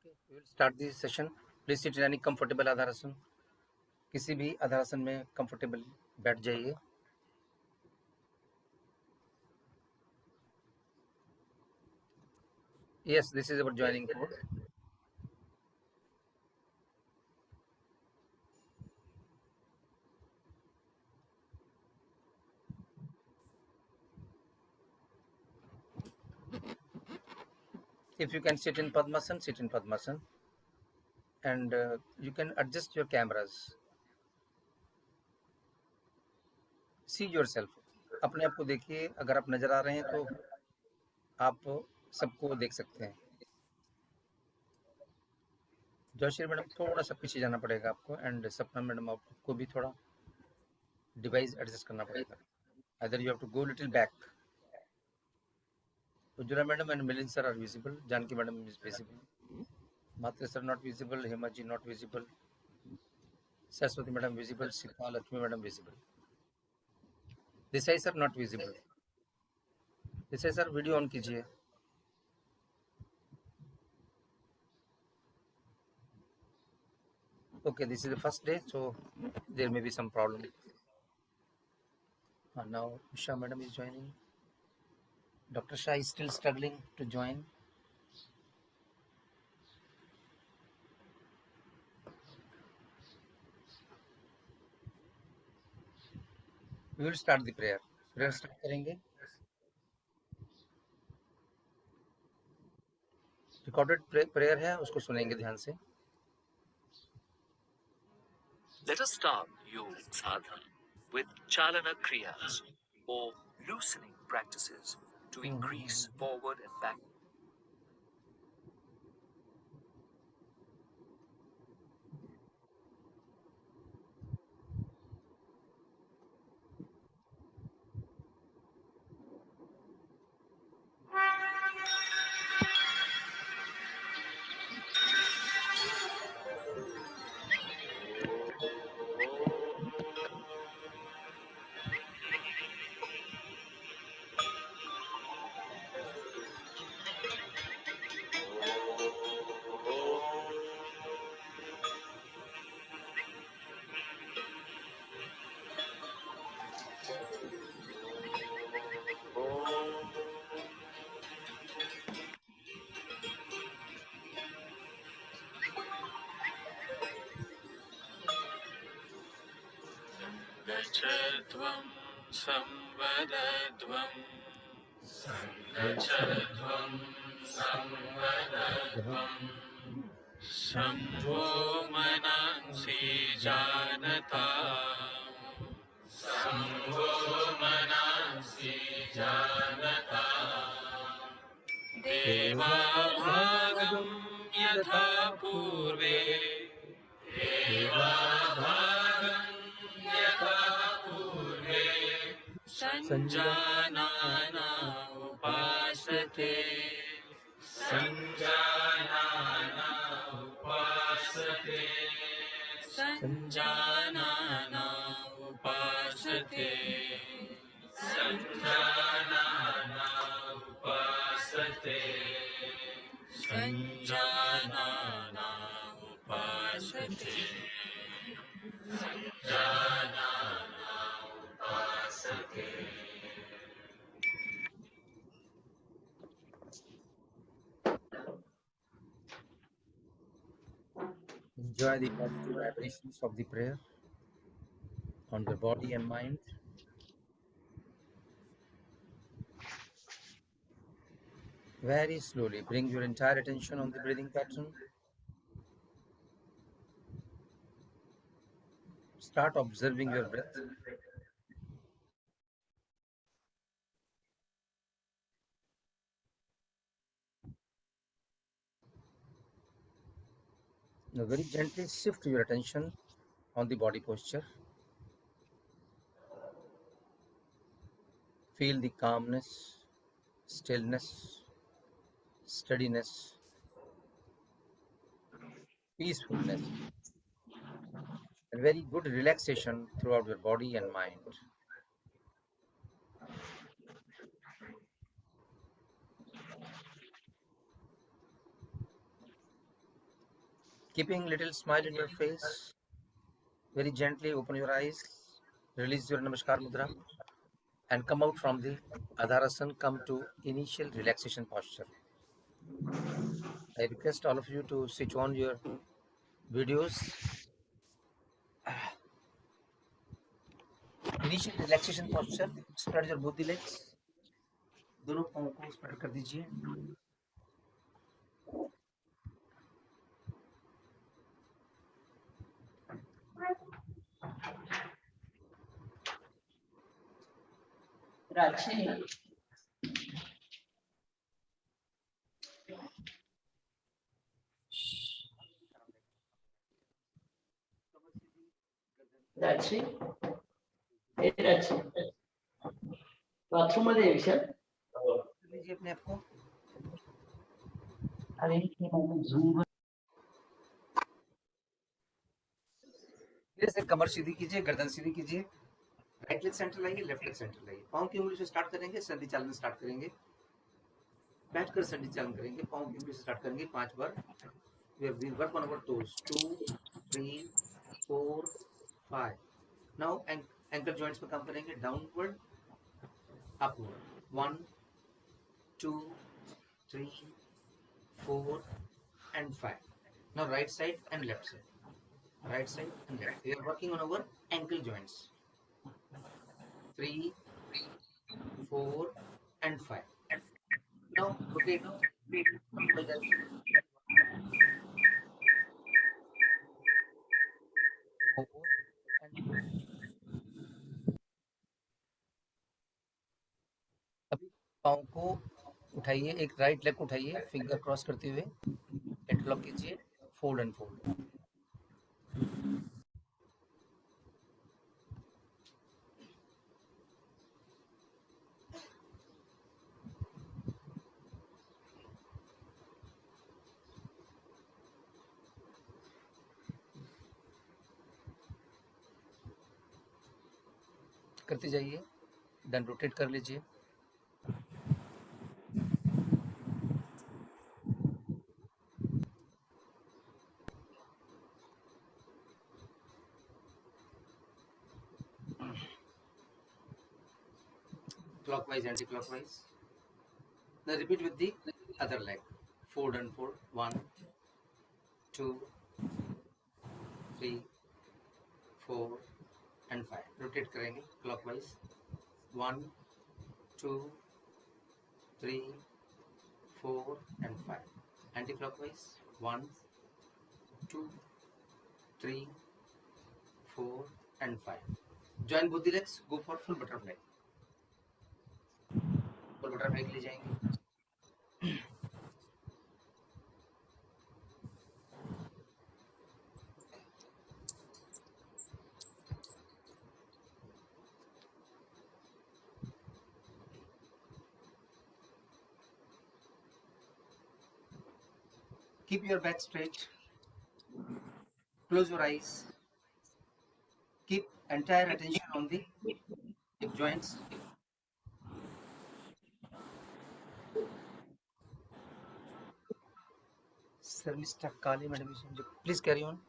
Okay, we will start this session. Please sit in any comfortable आधारासन. किसी भी आधारासन में comfortable बैठ जाइए. Yes, this is our joining code. If you can sit in Padmasan, sit in Padmasan, and you can adjust your cameras. See yourself. अपने आप को देखिए. अगर आप नजर आ रहे हैं तो आप सबको देख सकते हैं. जोशी मैडम थोड़ा सा पीछे जाना पड़ेगा आपको, एंड सपना मैडम आपको भी थोड़ा डिवाइस एडजस्ट करना पड़ेगा. Either you have to go little back. Ujjwala madam and Milind sir are visible. Janki madam is visible. Matre sir not visible. Hemaji not visible. Saraswati madam visible. Sita Lakshmi madam visible. Desai sir not visible. Desai sir video on कीजिए. Okay, this is the first day, so there may be some problem. Now Usha madam is joining. Dr. Shah is still struggling to join. We will start the prayer. Prayer start करेंगे. Recorded prayer है, उसको सुनेंगे ध्यान से. Let us start Yog Sadhana with Chalana Kriyas or loosening practices to increase forward and back. Gachadvam samvadadvam Gachadvam samvadadvam Shambho manansi janata Shambho manansi janata Deva bhagam yatha purve Deva bhagam yatha purve Sanjanana upasate Sanjanana upasate Sanjanana upasate Sanjanana upasate Sanjanana upasate Sanjanana upasate Enjoy the positive vibrations of the prayer on your body and mind. Very slowly bring your entire attention on the breathing pattern. Start observing your breath. Now very gently shift your attention on the body posture. Feel the calmness, stillness, steadiness, peacefulness, and very good relaxation throughout your body and mind. Keeping little smile in your face, very gently open your eyes, release your Namaskar Mudra, and come out from the Adharasana, come to initial relaxation posture. I request all of you to switch on your videos. Initial relaxation posture, spread your both the legs, दोनों पाँव को spread कर दीजिए. राजश्री राजश्री ए Rajshree bathroom मध्ये आहे विशाल कर लीजिए अपने आप को. अरे झूम धीरे से कमर सीधी कीजिए, गर्दन सीधी कीजिए. राइट लेग सेंटर लाइए, लेफ्ट लेग सेंटर लाइए. पाँव की उंगली से स्टार्ट करेंगे, संधि चालन स्टार्ट करेंगे. बैठकर संधि चालन करेंगे, पाँव की उंगली से स्टार्ट करेंगे 5 बार. We work on our toes. 2, 3, 4, 5. Now ankle joints पे काम करेंगे. Downward, upward. 1, 2, 3, 4, and 5. Now right side and left side. Right side and left. We are working on our ankle joints. 3, 4, and 5. Now rotate by that. 4 and 5. अभी पाँव को उठाइए, एक right leg को उठाइए, फिंगर क्रॉस करते हुए इंटरलॉक कीजिए, फोल्ड एंड फोल्ड. करते जाइए. देन रोटेट कर लीजिए. Clockwise, anti-clockwise. Now repeat with the other leg. Fold and fold. 1, 2, 3, 4, and 5. Rotate करेंगे clockwise. 1, 2, 3, 4, and 5. Anti-clockwise. 1, 2, 3, 4, and 5. Join both the legs. Go for full butterfly. Full butterfly के लिए जाएंगे. Keep your back straight. Close your eyes. Keep entire attention on the hip joints. Sir, Mr. Kali, madam, please carry on.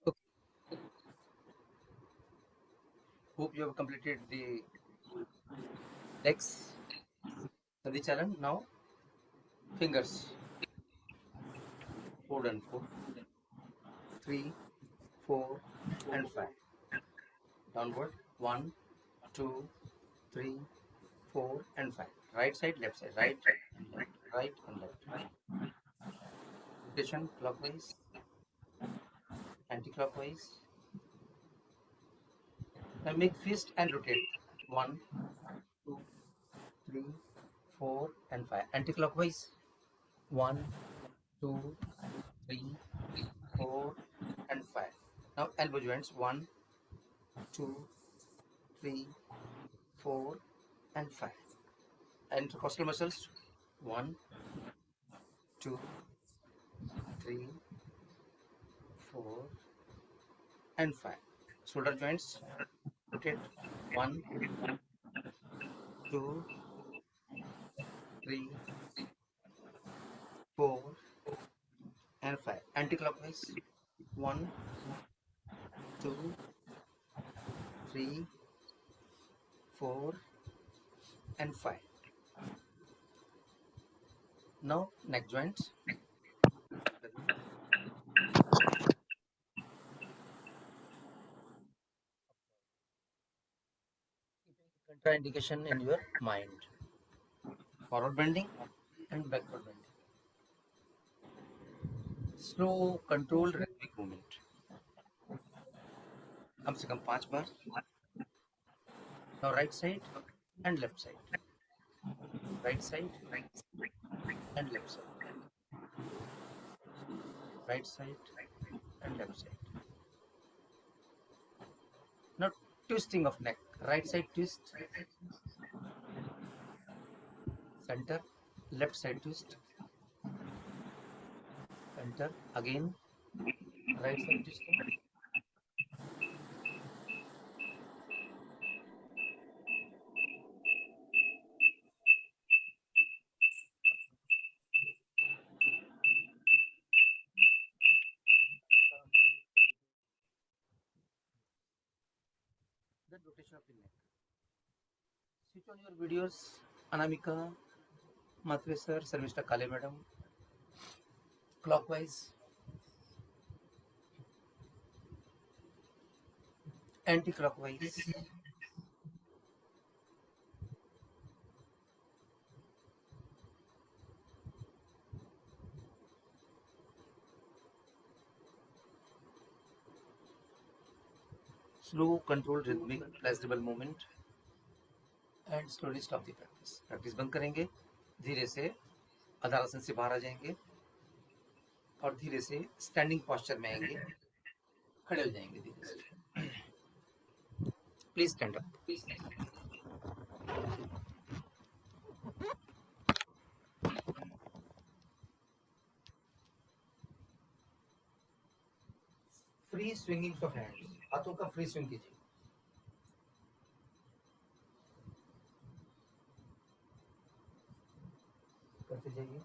Okay. Hope you have completed the legs. Sandhi Chalan. Now fingers. 4 and 4, 3, 4 and 5. Downward 1, 2, 3, 4 and 5. Right side, left side, right and left, right and left. Rotation clockwise, anti-clockwise. Now make fist and rotate. 1, 2, 3, 4 and 5. Anti-clockwise. 1, 2, 3, 4 and 5. Now elbow joints. 1, 2, 3, 4 and 5. Intercostal muscles. 1, 2, 3, 4 and 5. Shoulder joints. Rotate. 1, 2, 3, 4 and 5. Anti-clockwise. 1, 2, 3, 4 and 5. Now neck joints. Contraindication in your mind. Forward bending and backward bending. Slow, controlled rhythmic movement. कम से कम 5 बार. Now right side and left side. Right side and left side. Right side and left side. Now twisting of neck. Right side twist. Center. Left side twist. Center. Again. Right side twisting. Then rotation of the neck. Switch on your videos. Anamika, Matre sir, Mr. Kale madam. Clockwise. Anti-clockwise. Slow, controlled, rhythmic, pleasurable movement. And slowly stop the practice. Practice बंद करेंगे, धीरे से अधारासन से बाहर आ जाएंगे और धीरे से स्टैंडिंग पोस्चर में आएंगे, खड़े हो जाएंगे धीरे से. Please stand up. Free swinging of hands. हाथों का फ्री स्विंग कीजिए. करते जाइए.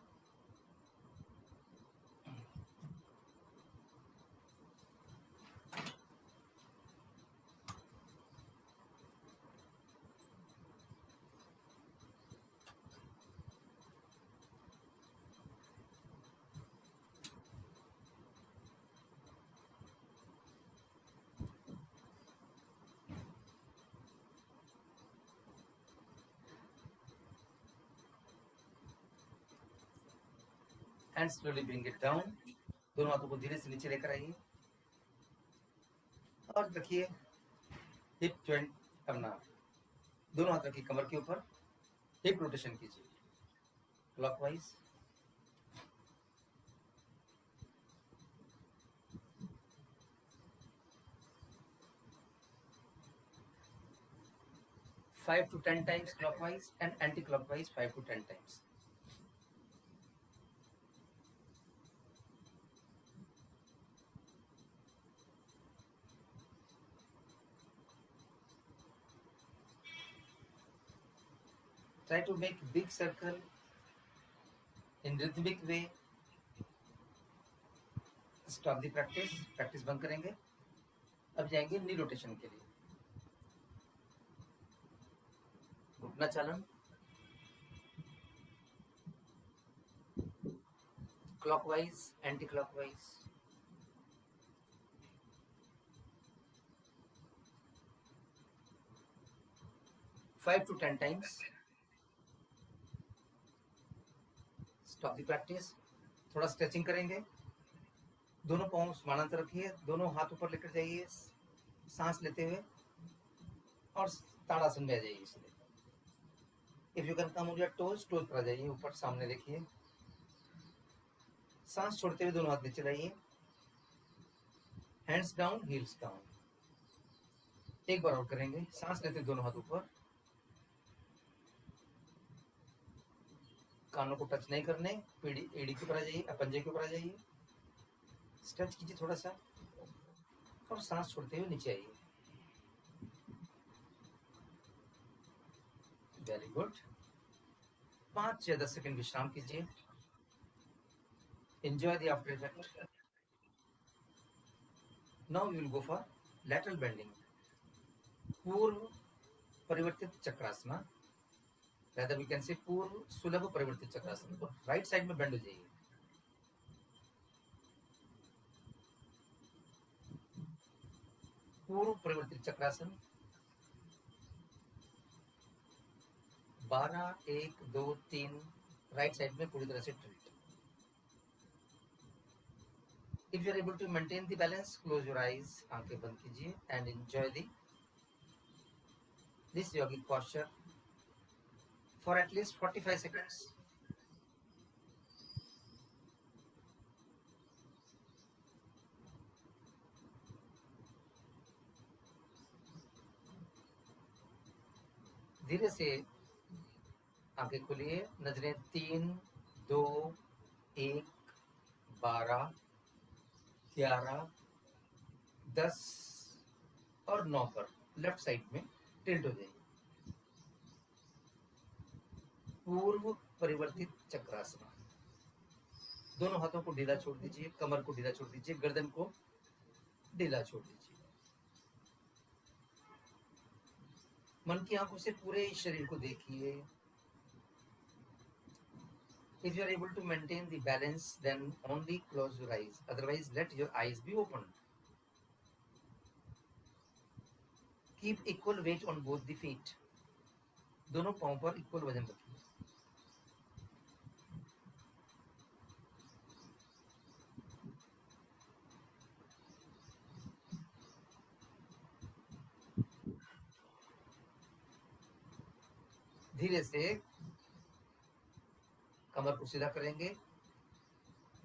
And slowly bring it down. दोनों हाथों को धीरे से नीचे लेकर आइए और रखिए हिप जॉइंट अपना. दोनों हाथ रखिए कमर के ऊपर. हिप रोटेशन कीजिए clockwise. Five to 10 times clockwise and anti-clockwise 5 to 10 times. Try to make big circle in rhythmic way. Stop the practice. Practice बंद करेंगे. अब जाएंगे नी रोटेशन के लिए. घुटना चालन, clockwise, anti-clockwise. Five to 10 times. Stop the practice. थोड़ा स्ट्रेचिंग करेंगे, दोनों पाँव समानांतर रखिए, दोनों हाथ ऊपर लेकर जाइए सांस लेते हुए और ताड़ासन में आ जाइए। इसलिए if you can come on your toes, toes पर आ जाइए, ऊपर सामने देखिए, सांस छोड़ते हुए दोनों हाथ नीचे लाइए, हैंड्स डाउन, हील्स डाउन। एक बार और करेंगे, सांस लेते दोनों हाथ ऊपर, कानों को टच नहीं करने, एड़ी के ऊपर आ जाइए, पंजे के ऊपर आ जाइए, स्ट्रेच कीजिए थोड़ा सा और सांस छोड़ते हुए नीचे आइए। Very good. 5 या 10 सेकंड विश्राम कीजिए। Enjoy the after effect. Now we will go for lateral bending, पूर्व परिवर्तित Chakrasana, rather we can say पूर्व सुलभ परिवर्तित चक्रासन। तो राइट साइड में बेंड हो जाइए, पूर्व परिवर्तित चक्रासन। 12, 1, 2, 3 राइट साइड में पूरी तरह से tilt. If you are able to maintain the balance, close your eyes, आंखें बंद कीजिए and enjoy this yogic posture for at least 45 seconds. धीरे से आंखें खोलिए, नजरें 3, 2, 1, 12, 11, 10 और 9 पर लेफ्ट साइड में टिल्ट हो जाइए। पूर्व परिवर्तित चक्रासन। दोनों हाथों को ढीला छोड़ दीजिए, कमर को ढीला छोड़ दीजिए, गर्दन को ढीला छोड़ दीजिए। मन की आंखों से पूरे शरीर को देखिए। If you are able to maintain the balance, then only close your eyes. Otherwise, let your eyes be open. Keep equal weight on both the feet. दोनों पांव पर इक्वल वजन रखिए। धीरे से कमर को सीधा करेंगे।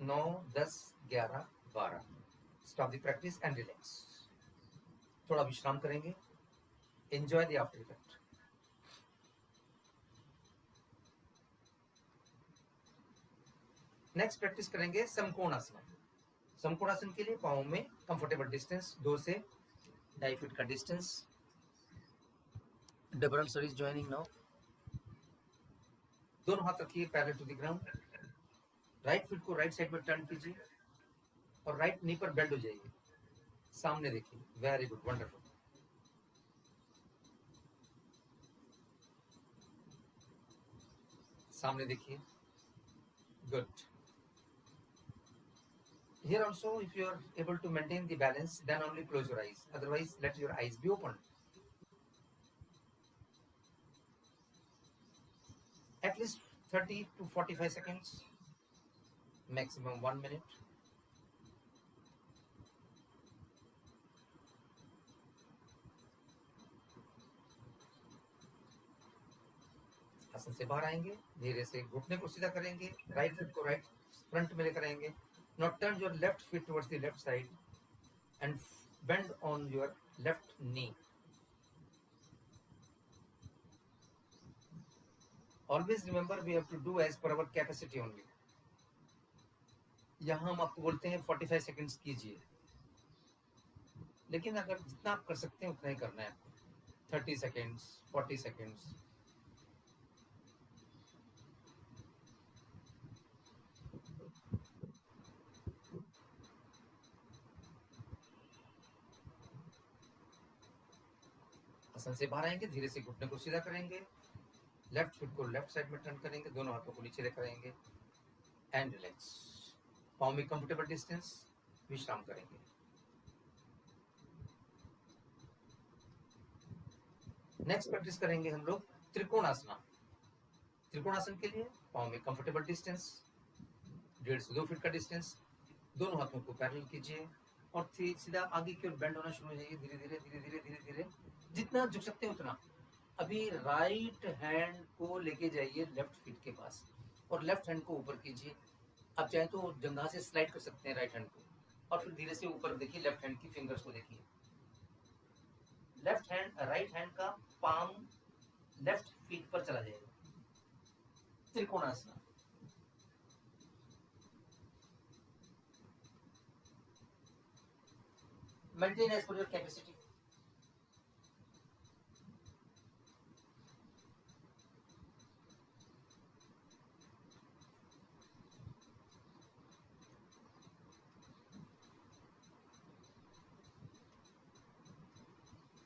9, 10, 11, 12। Stop the practice and relax. थोड़ा विश्राम करेंगे। Enjoy the after effect. Next practice करेंगे समकोणासन। समकोणासन के लिए पाँव में कंफर्टेबल डिस्टेंस 2 से 2.5 फीट का distance. Double ulcer is joining now. दोनों हाथ रखिए parallel to the ground. Right feet को राइट साइड में टर्न कीजिए और राइट नी पर बेंड हो जाइए। सामने देखिए। Very good, wonderful. सामने देखिए। Good. Here also, if you are able to maintain the balance, then only close your eyes. Otherwise, let your eyes be open. At least 30 to 45 seconds, maximum 1 minute. आसन से बाहर आएंगे, धीरे से घुटने को सीधा करेंगे, राइट फुट को राइट फ्रंट में लेकर आएंगे। Now turn your left foot towards the left side and bend on your left knee. Always remember we have to do as per our capacity only. यहाँ हम आपको बोलते हैं 45 सेकंड्स कीजिए, लेकिन अगर जितना आप कर सकते हैं उतना ही करना है आपको। 30 सेकंड्स, 40 सेकंड्स। आसन से बाहर आएंगे, धीरे से घुटने को सीधा करेंगे, लेफ्ट फुट को लेफ्ट साइड में टर्न करेंगे, दोनों हाथों को नीचे लेकर आएंगे एंड रिलैक्स। पाँव में कंफर्टेबल डिस्टेंस, विश्राम करेंगे। नेक्स्ट प्रैक्टिस करेंगे हम लोग त्रिकोणासना। त्रिकोणासन के लिए पाँव में कंफर्टेबल डिस्टेंस, 1.5 से 2 फीट का डिस्टेंस, दोनों हाथों को पैरेलल कीजिए और सीधा आगे की ओर बेंड होना शुरू हो जाइए। धीरे धीरे धीरे धीरे धीरे धीरे जितना झुक सकते हैं उतना। अभी राइट हैंड को लेके जाइए लेफ्ट फीट के पास और लेफ्ट हैंड को ऊपर कीजिए। आप चाहे तो जंघा से स्लाइड कर सकते हैं राइट हैंड को और फिर धीरे से ऊपर देखिए, लेफ्ट हैंड की फिंगर्स को देखिए। लेफ्ट हैंड राइट हैंड का पाम लेफ्ट फीट पर चला जाएगा। Trikonasana. Maintain as per your capacity.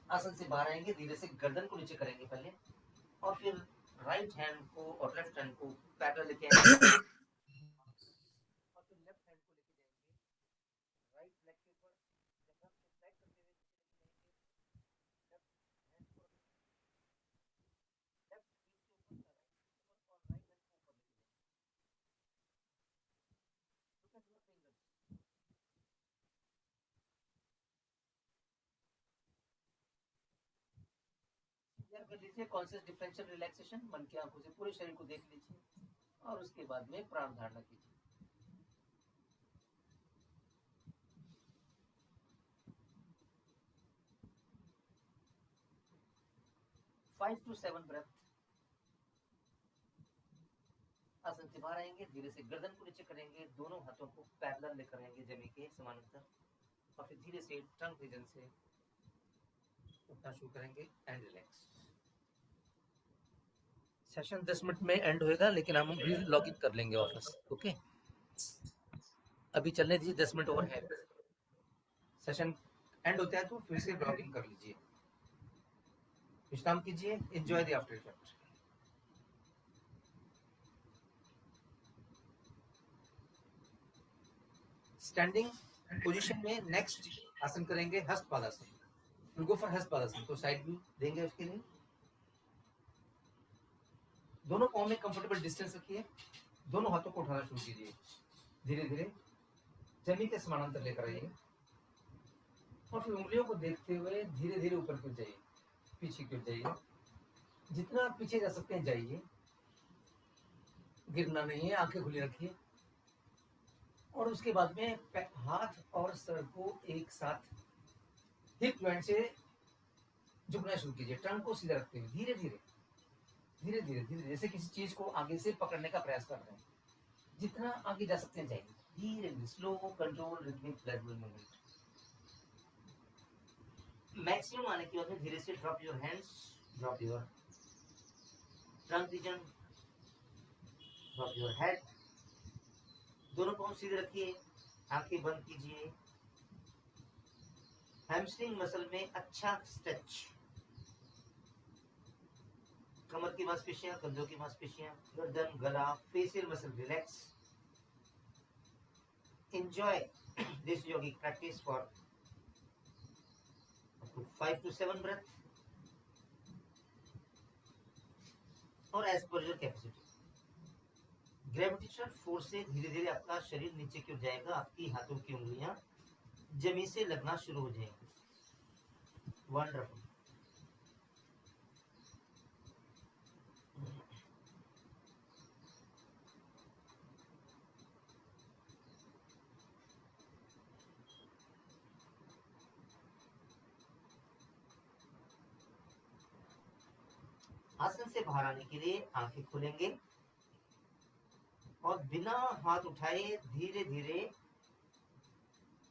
आसन से बाहर आएंगे, धीरे से गर्दन को नीचे करेंगे पहले और फिर राइट हैंड को और लेफ्ट हैंड को पैरेलल लेके आएंगे और फिर लेफ्ट हैंड को लेके जाएंगे राइट लेग के ऊपर, जंघा से स्लाइड करते हुए नीचे लेके जाएंगे। लेफ्ट हैंड को लेफ्ट फीट के ऊपर का राइट ऊपर और राइट हैंड को ऊपर लेके जाएंगे। Look at your fingers. कर लीजिए कॉन्शियस डिफरेंशियल रिलैक्सेशन। मन की आंखों से पूरे शरीर को देख लीजिए और उसके बाद में प्राण धारणा कीजिए। 5 to 7 ब्रेथ। आसन से बाहर आएंगे, धीरे से गर्दन को नीचे करेंगे, दोनों हाथों को पैरेलल लेकर आएंगे जमीन के समानांतर और फिर धीरे से टंग रीजन से उठना शुरू करेंगे एंड रिलैक्स। सेशन 10 मिनट में एंड होएगा, लेकिन हम भी लॉग इन कर लेंगे वापस। ओके, अभी चलने दीजिए, 10 मिनट और है। सेशन एंड होता है तो फिर से लॉग इन कर लीजिए, विश्राम कीजिए। Enjoy the after effect. Standing position में नेक्स्ट आसन करेंगे Hastapadasana. Will go for Hastapadasana. तो साइड व्यू देंगे उसके लिए। दोनों पाँव में कंफर्टेबल डिस्टेंस रखिए, दोनों हाथों को उठाना शुरू कीजिए। धीरे धीरे जमीन के समानांतर लेकर आइए और फिर उंगलियों को देखते हुए धीरे धीरे ऊपर क्यों जाइए, पीछे क्यों जाइए। जितना आप पीछे जा सकते हैं जाइए, गिरना नहीं है। आंखें खुली रखिए और उसके बाद में हाथ और सर को एक साथ हिप जॉइंट से झुकना शुरू कीजिए। टंग को सीधा रखते हुए धीरे धीरे धीरे धीरे धीरे, जैसे किसी चीज को आगे से पकड़ने का प्रयास कर रहे हैं। जितना आगे जा सकते हैं जाइए, धीरे धीरे, slow, control, rhythmic, flexible movement. Maximum आने के बाद में धीरे से drop your hands, drop your trunk reason, drop your head. दोनों पांव सीधे रखिए, आंखें बंद कीजिए। हैमस्ट्रिंग मसल में अच्छा स्ट्रेच। कमर की मांसपेशियां, कंधों की मांसपेशियां, गर्दन, गला, facial muscle relax. Enjoy this yogic practice for 5 to 7 breath और as per your capacity. Gravitational force से धीरे धीरे आपका शरीर नीचे की ओर जाएगा। आपकी हाथों की उंगलियां जमीन से लगना शुरू हो जाएंगी। वंडरफुल। आसन से बाहर आने के लिए आंखें खोलेंगे और बिना हाथ उठाए धीरे धीरे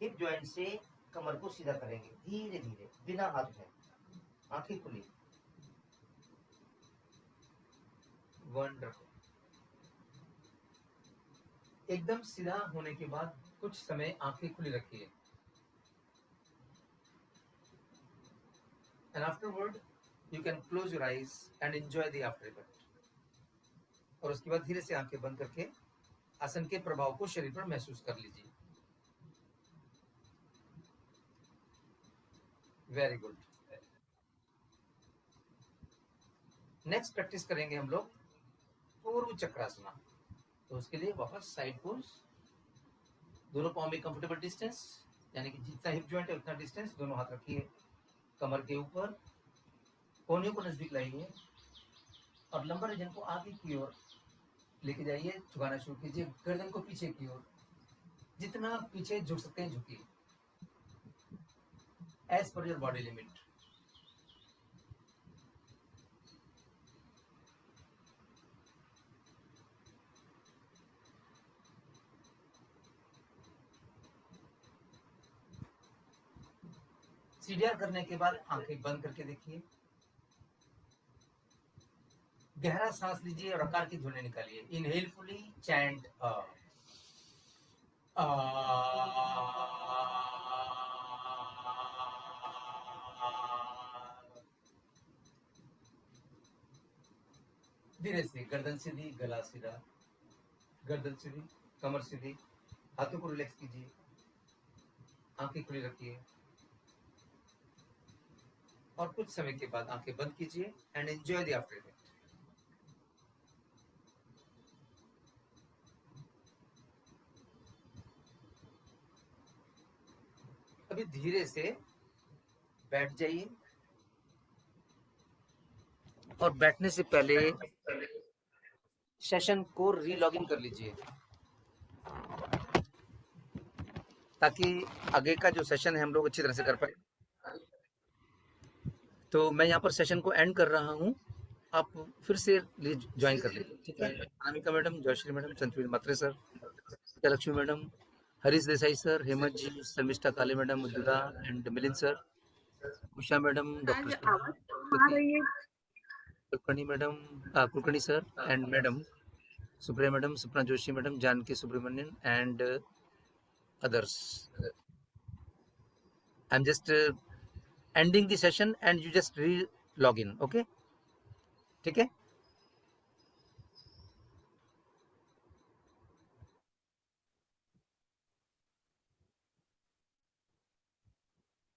हिप जॉइंट से कमर को सीधा करेंगे। धीरे धीरे बिना हाथ उठाए, आंखें खुली। वंडरफुल। एकदम सीधा होने के बाद कुछ समय आंखें खुली रखिए and afterward you can close your eyes and enjoy the after effect। और उसके बाद धीरे से आंखें बंद करके आसन के प्रभाव को शरीर पर महसूस कर लीजिए। Very good. नेक्स्ट प्रैक्टिस करेंगे हम लोग पूर्व चक्रासना। तो उसके लिए वापस साइड पोज, दोनों पाँव में कंफर्टेबल डिस्टेंस, यानी कि जितना हिप जॉइंट है उतना डिस्टेंस, दोनों हाथ रखिए कमर के ऊपर, कोहनियों को नजदीक लाइए और लंबा रीजन को आगे की ओर लेके जाइए, झुकाना शुरू कीजिए, गर्दन को पीछे की ओर, जितना पीछे झुक सकते हैं झुकिए, as per your body limit. CDR करने के बाद आंखें बंद करके देखिए, गहरा सांस लीजिए और आकार की ध्वनि निकालिए। इनहेल फुली, चैंट धीरे से गर्दन सीधी, गला सीधा, गर्दन सीधी, कमर सीधी, हाथों को रिलैक्स कीजिए, आंखें खुली रखिए और कुछ समय के बाद आंखें बंद कीजिए and enjoy the after effect. अभी धीरे से बैठ जाइए और बैठने से पहले सेशन को रीलॉगिन कर लीजिए, ताकि आगे का जो सेशन है हम लोग अच्छी तरह से कर पाए। तो मैं यहाँ पर सेशन को एंड कर रहा हूँ, आप फिर से ज्वाइन कर लीजिए, ठीक है। Anamika madam, Jayashree madam, Santveer Matre sir, Lakshmi madam, Harish Desai sir, Hemant ji, Sharmishtha Kale madam, Madhura and Milind sir, Usha madam, doctor Kulkarni madam, Kulkarni sir and madam, Supriya madam, Sapna Joshi madam, Janaki Subramanian and others. I'm just ending the session and you just re-log in, okay? ठीक है?